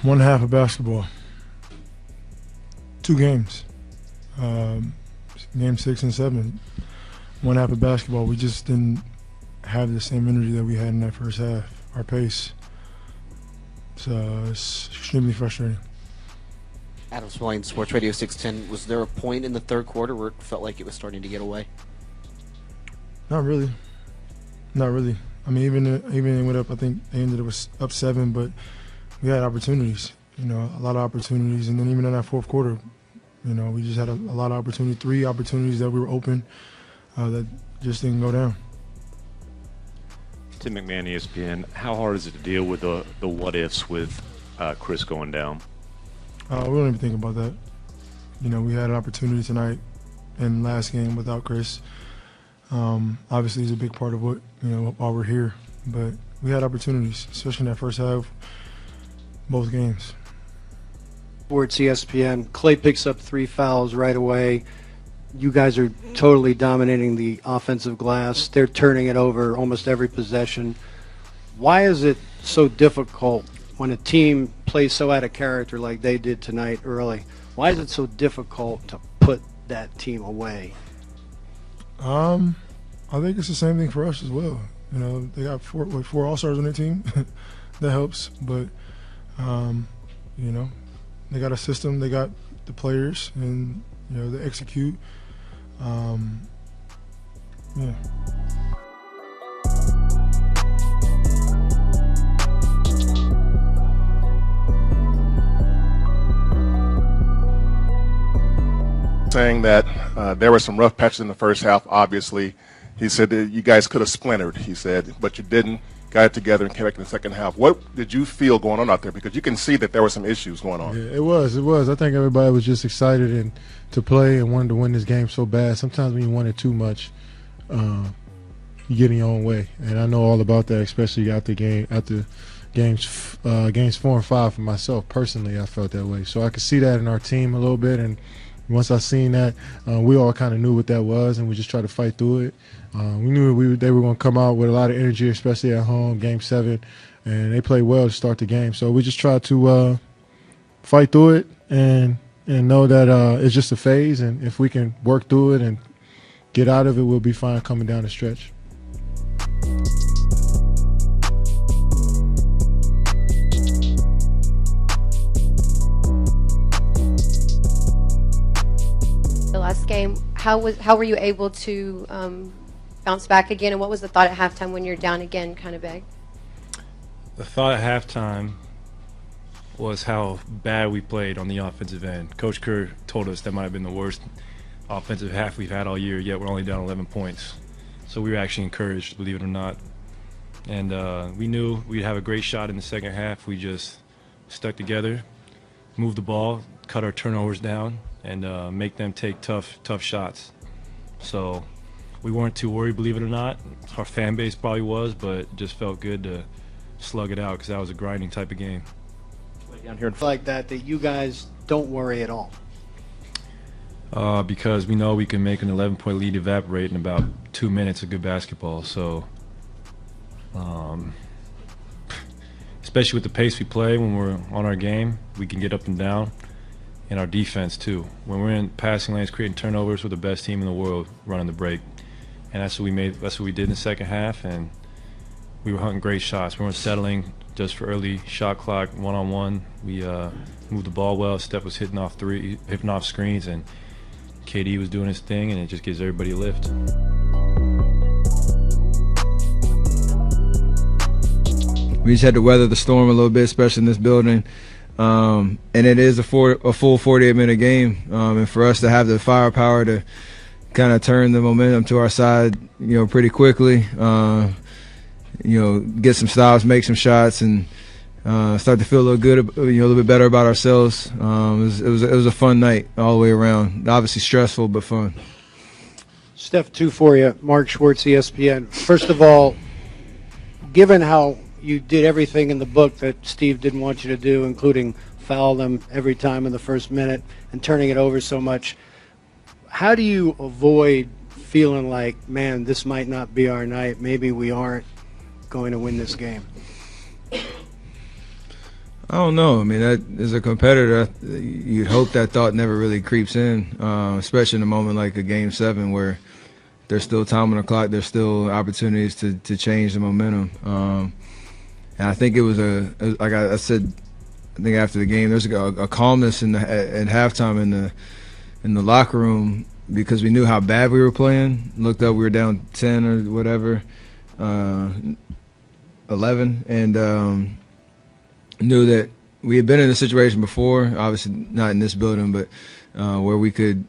One half of basketball. 2 games. Game 6 and 7. One half of basketball. We just didn't have the same energy that we had in that first half. Our pace. So it's extremely frustrating. Adam Swilling, Sports Radio 610. Was there a point in the third quarter where it felt like it was starting to get away? Not really. Not really. I mean, even it went up. I think they ended up up 7, but we had opportunities. You know, a lot of opportunities, and then even in that fourth quarter, you know, we just had a lot of opportunities. 3 opportunities that we were open that just didn't go down. Tim McMahon, ESPN. How hard is it to deal with the what ifs with Chris going down? We don't even think about that. You know, we had an opportunity tonight and last game without Chris. Obviously, he's a big part of what, you know, why we're here. But we had opportunities, especially in that first half, both games. Sports ESPN. Klay picks up 3 fouls right away. You guys are totally dominating the offensive glass. They're turning it over almost every possession. Why is it so difficult when a team plays so out of character like they did tonight early? Why is it so difficult to put that team away? I think it's the same thing for us as well. You know, they got 4 All-Stars on their team. That helps. But, you know, they got a system. They got the players, and, you know, they execute. Yeah. Saying that there were some rough patches in the first half, obviously. He said that you guys could have splintered, he said, but you didn't. Got it together and came back in the second half. What did you feel going on out there? Because you can see that there were some issues going on. Yeah, it was. I think everybody was just excited and to play and wanted to win this game so bad. Sometimes when you want it too much, you get in your own way. And I know all about that, especially after games 4 and 5 for myself. Personally, I felt that way. So I could see that in our team a little bit, and once I seen that, we all kind of knew what that was, and we just tried to fight through it. We knew they were going to come out with a lot of energy, especially at home, Game 7, and they played well to start the game. So we just tried to fight through it and know that it's just a phase, and if we can work through it and get out of it, we'll be fine coming down the stretch. Last game, how were you able to bounce back again, and what was the thought at halftime when you're down again kind of big? The thought at halftime was how bad we played on the offensive end. Coach Kerr told us that might have been the worst offensive half we've had all year, yet we're only down 11 points. So we were actually encouraged, believe it or not. And we knew we'd have a great shot in the second half. We just stuck together, moved the ball, cut our turnovers down, and make them take tough shots. So we weren't too worried, believe it or not. Our fan base probably was, but it just felt good to slug it out because that was a grinding type of game. Down here like that you guys don't worry at all? Because we know we can make an 11-point lead evaporate in about 2 minutes of good basketball. So especially with the pace we play when we're on our game, we can get up and down. And our defense too. When we're in passing lanes, creating turnovers, we're the best team in the world running the break, and that's what we made. That's what we did in the second half, and we were hunting great shots. We weren't settling just for early shot clock, one-on-one. We moved the ball well. Steph was hitting off screens, and KD was doing his thing, and it just gives everybody a lift. We just had to weather the storm a little bit, especially in this building. And it is a full 48-minute game, and for us to have the firepower to kind of turn the momentum to our side, you know, pretty quickly, you know, get some stops, make some shots, and start to feel a little good, you know, a little bit better about ourselves. It was a fun night all the way around. Obviously stressful, but fun. Steph, 2 for you. Mark Schwartz, ESPN. First of all, given how you did everything in the book that Steve didn't want you to do, including foul them every time in the first minute and turning it over so much, how do you avoid feeling like, man, this might not be our night, maybe we aren't going to win this game? I don't know. I mean, that as a competitor, you'd hope that thought never really creeps in, especially in a moment like a Game 7 where there's still time on the clock, there's still opportunities to change the momentum. And I think it was like I said, I think after the game, there's a calmness at halftime in the locker room because we knew how bad we were playing. Looked up, we were down 10 or whatever, 11, and knew that we had been in a situation before, obviously not in this building, but where we could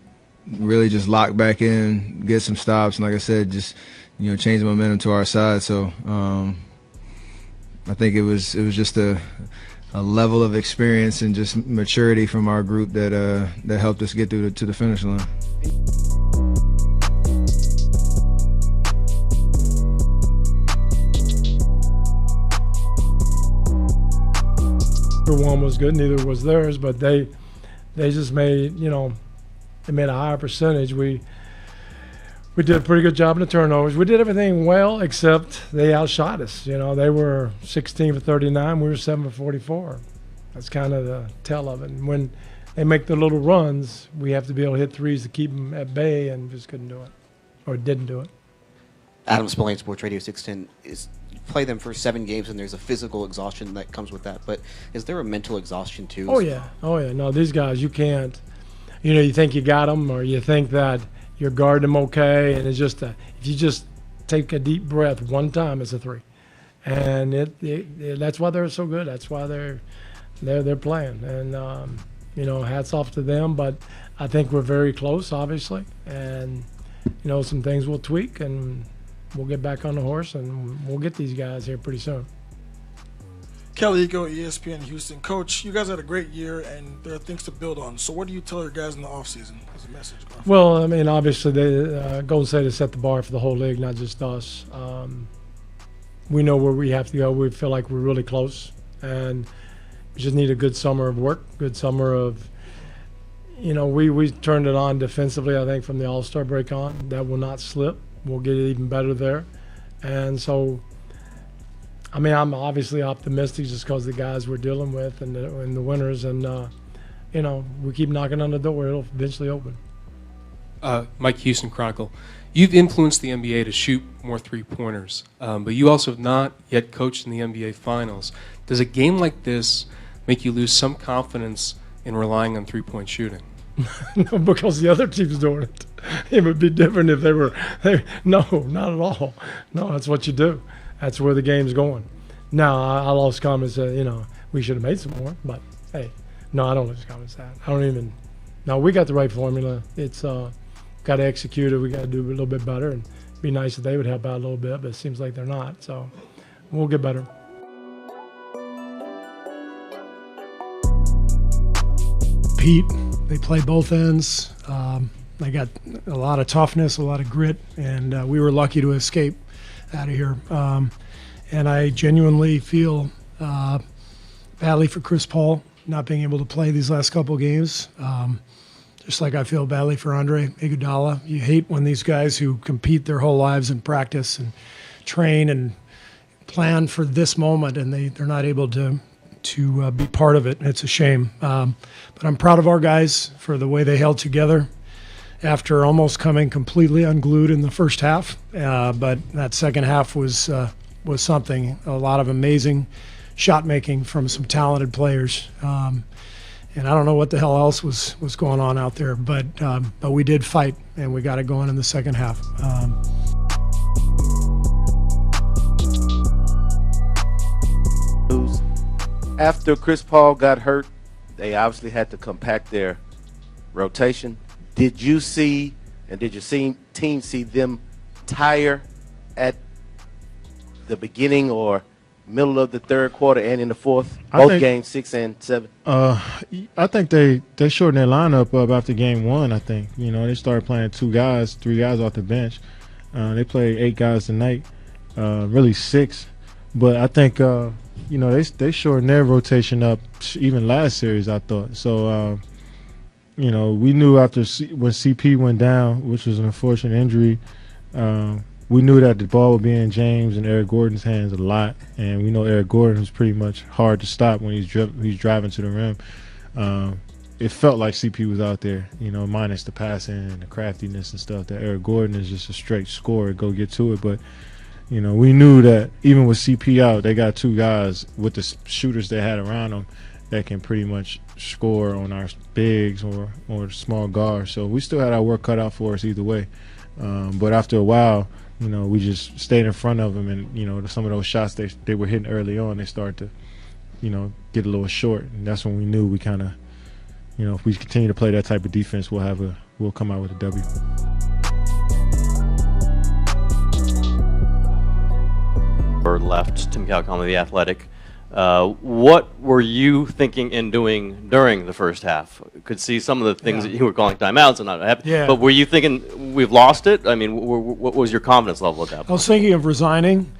really just lock back in, get some stops, and like I said, just change the momentum to our side. So I think it was just a level of experience and just maturity from our group that helped us get to the finish line. One was good, neither was theirs, but they just made, they made a higher percentage. We did a pretty good job in the turnovers. We did everything well except they outshot us. They were 16 for 39, we were 7 for 44. That's kind of the tell of it. And when they make the little runs, we have to be able to hit threes to keep them at bay, and just couldn't do it, or didn't do it. Adam Spillane, Sports Radio 610, you play them for 7 games, and there's a physical exhaustion that comes with that. But is there a mental exhaustion too? Oh yeah. No, these guys, you can't. You think you got them, or you think that you're guarding them okay, and it's just if you just take a deep breath one time, it's a 3, and that's why they're so good. That's why they're playing, and hats off to them. But I think we're very close, obviously, and some things we'll tweak, and we'll get back on the horse, and we'll get these guys here pretty soon. Kelly Ego, ESPN Houston. Coach, you guys had a great year, and there are things to build on. So what do you tell your guys in the offseason as a message? Well, I mean, obviously, Golden State has set the bar for the whole league, not just us. We know where we have to go. We feel like we're really close, and we just need a good summer of work, good summer of, we turned it on defensively, I think, from the All-Star break on. That will not slip. We'll get it even better there. And so, I mean, I'm obviously optimistic just because the guys we're dealing with and the winners, and we keep knocking on the door. It'll eventually open. Mike Houston Chronicle. You've influenced the NBA to shoot more three-pointers, but you also have not yet coached in the NBA Finals. Does a game like this make you lose some confidence in relying on three-point shooting? No, because the other team's doing it. It would be different if they were. No, not at all. No, that's what you do. That's where the game's going. Now, I lost confidence that, we should have made some more. But, hey, no, I don't lose confidence that. I don't even – no, we got the right formula. It's got to execute it. We got to do a little bit better. And it'd be nice if they would help out a little bit, but it seems like they're not. So we'll get better. Pete, they play both ends. They got a lot of toughness, a lot of grit, and we were lucky to escape out of here. And I genuinely feel badly for Chris Paul not being able to play these last couple of games. Just like I feel badly for Andre Iguodala. You hate when these guys who compete their whole lives in practice and train and plan for this moment, and they're not able to be part of it. It's a shame. But I'm proud of our guys for the way they held together after almost coming completely unglued in the first half. But that second half was something. A lot of amazing shot making from some talented players. And I don't know what the hell else was going on out there, but we did fight, and we got it going in the second half. After Chris Paul got hurt, they obviously had to compact their rotation. Did you see, and did your team see them tire at the beginning or middle of the third quarter and in the fourth, both games 6 and 7? I think they shortened their lineup up after game 1. I think they started playing 3 guys off the bench. They played 8 guys tonight, really 6. But I think they shortened their rotation up even last series, I thought. So we knew after when CP went down, which was an unfortunate injury, we knew that the ball would be in James and Eric Gordon's hands a lot, and we know Eric Gordon was pretty much hard to stop when he's driving to the rim. It felt like CP was out there, minus the passing and the craftiness and stuff. That Eric Gordon is just a straight scorer, go get to it. But we knew that even with CP out, they got two guys with the shooters they had around them that can pretty much score on our bigs or small guards. So we still had our work cut out for us either way. But after a while, we just stayed in front of them, and some of those shots they were hitting early on, they started to, get a little short, and that's when we knew we kind of, if we continue to play that type of defense, we'll come out with a W. Or left Tim Calcom of The Athletic. What were you thinking and doing during the first half? Could see some of the things that you were calling timeouts and not happy. Yeah. But were you thinking we've lost it? I mean, what was your confidence level at that point? I was thinking of resigning.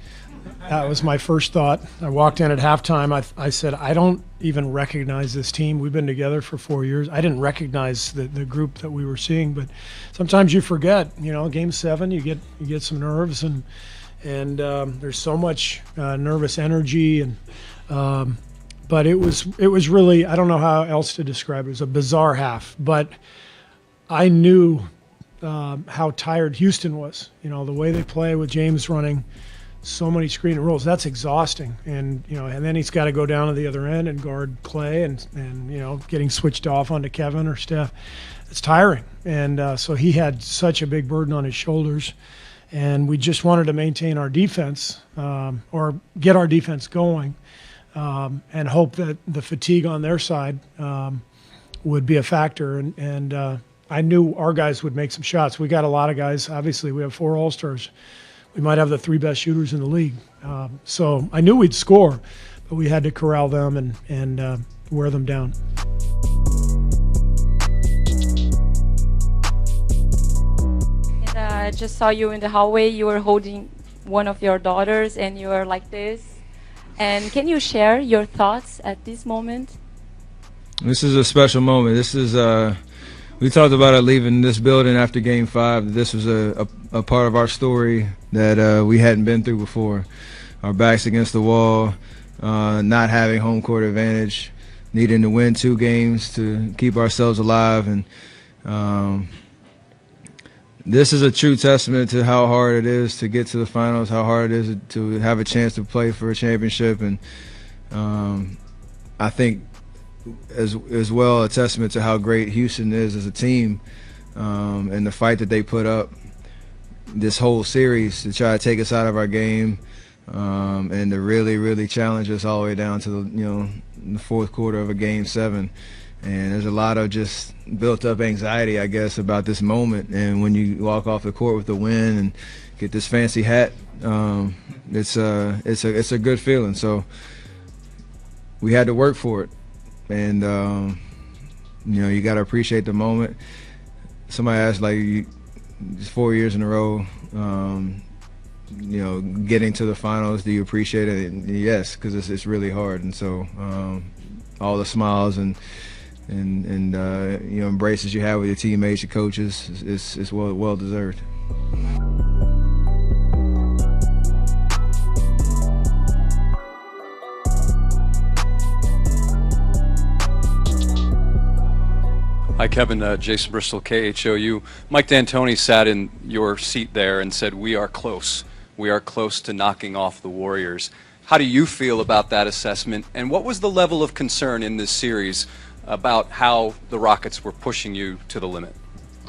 That was my first thought. I walked in at halftime. I said, I don't even recognize this team. We've been together for 4 years. I didn't recognize the group that we were seeing, but sometimes you forget. Game 7, you get some nerves, and there's so much nervous energy, and but it was really, I don't know how else to describe it. It was a bizarre half, but I knew how tired Houston was. The way they play with James running so many screen and rolls, that's exhausting. And and then he's got to go down to the other end and guard Klay, and getting switched off onto Kevin or Steph. It's tiring. And so he had such a big burden on his shoulders. And we just wanted to maintain our defense, or get our defense going, and hope that the fatigue on their side would be a factor. And I knew our guys would make some shots. We got a lot of guys. Obviously, we have 4 All-Stars. We might have the 3 best shooters in the league. So I knew we'd score, but we had to corral them and wear them down. I just saw you in the hallway. You were holding one of your daughters, and you were like this. And can you share your thoughts at this moment? This is a special moment. This is we talked about it leaving this building after Game 5. This was a part of our story that we hadn't been through before. Our backs against the wall, not having home court advantage, needing to win 2 games to keep ourselves alive, and this is a true testament to how hard it is to get to the finals, how hard it is to have a chance to play for a championship, and I think as well a testament to how great Houston is as a team, and the fight that they put up this whole series to try to take us out of our game, and to really challenge us all the way down to the fourth quarter of a Game 7. And there's a lot of just built up anxiety, I guess, about this moment. And when you walk off the court with a win and get this fancy hat, it's a good feeling. So we had to work for it, and you got to appreciate the moment. Somebody asked, like, 4 years in a row, getting to the finals, do you appreciate it? And yes, because it's really hard. And so all the smiles and embraces you have with your teammates, your coaches, is well deserved. Hi, Kevin. Jason Bristol, KHOU. Mike D'Antoni sat in your seat there and said, "We are close. We are close to knocking off the Warriors." How do you feel about that assessment? And what was the level of concern in this series about how the Rockets were pushing you to the limit?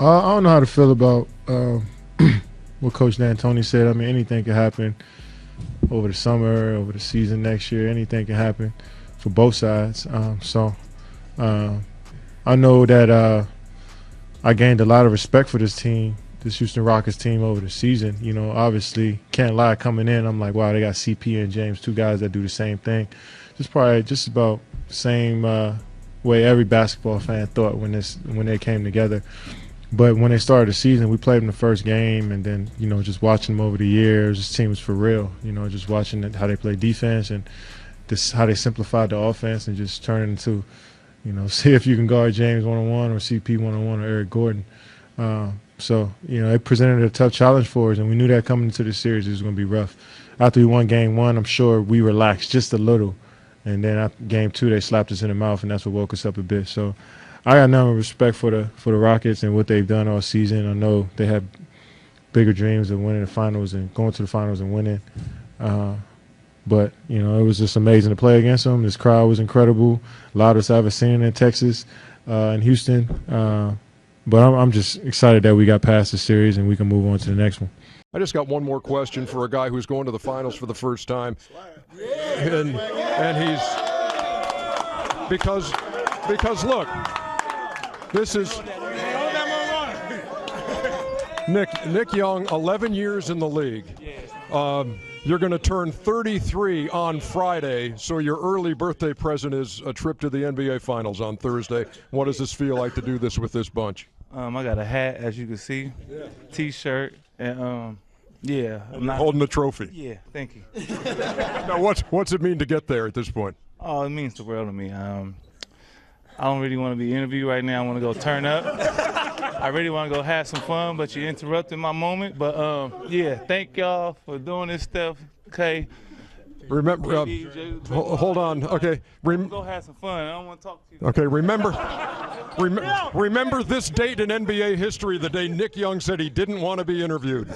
I don't know how to feel about what Coach D'Antoni said. I mean, anything can happen over the summer, over the season next year. Anything can happen for both sides. I know that I gained a lot of respect for this team, this Houston Rockets team, over the season. Obviously, can't lie, coming in, I'm like, wow, they got CP and James, 2 guys that do the same thing. Probably just about the same way every basketball fan thought when they came together. But when they started the season, we played them the first game, and then just watching them over the years, this team was for real. Just watching how they play defense and how they simplified the offense and just turn it into, see if you can guard James one-on-one or CP one-on-one or Eric Gordon. So, it presented a tough challenge for us, and we knew that coming into the series it was going to be rough. After we won game 1, I'm sure we relaxed just a little. And then after game 2, they slapped us in the mouth, and that's what woke us up a bit. So I got nothing but respect for the Rockets and what they've done all season. I know they have bigger dreams of winning the finals and going to the finals and winning. But, it was just amazing to play against them. This crowd was incredible, loudest I've ever seen in Texas, in Houston. But I'm just excited that we got past the series and we can move on to the next one. I just got one more question for a guy who's going to the finals for the first time. And he's because look, this is Nick Young, 11 years in the league. You're going to turn 33 on Friday, so your early birthday present is a trip to the NBA Finals on Thursday. What does this feel like to do this with this bunch? I got a hat, as you can see, T-shirt, and yeah. I'm not holding the trophy. Yeah, thank you. Now, what's it mean to get there at this point? Oh, it means the world to me. I don't really want to be interviewed right now. I want to go turn up. I really want to go have some fun, but you interrupted my moment. But yeah, thank y'all for doing this stuff. Okay. Remember, hold on. Okay. Go have some fun. I don't want to talk to you. Okay. Remember this date in NBA history, the day Nick Young said he didn't want to be interviewed.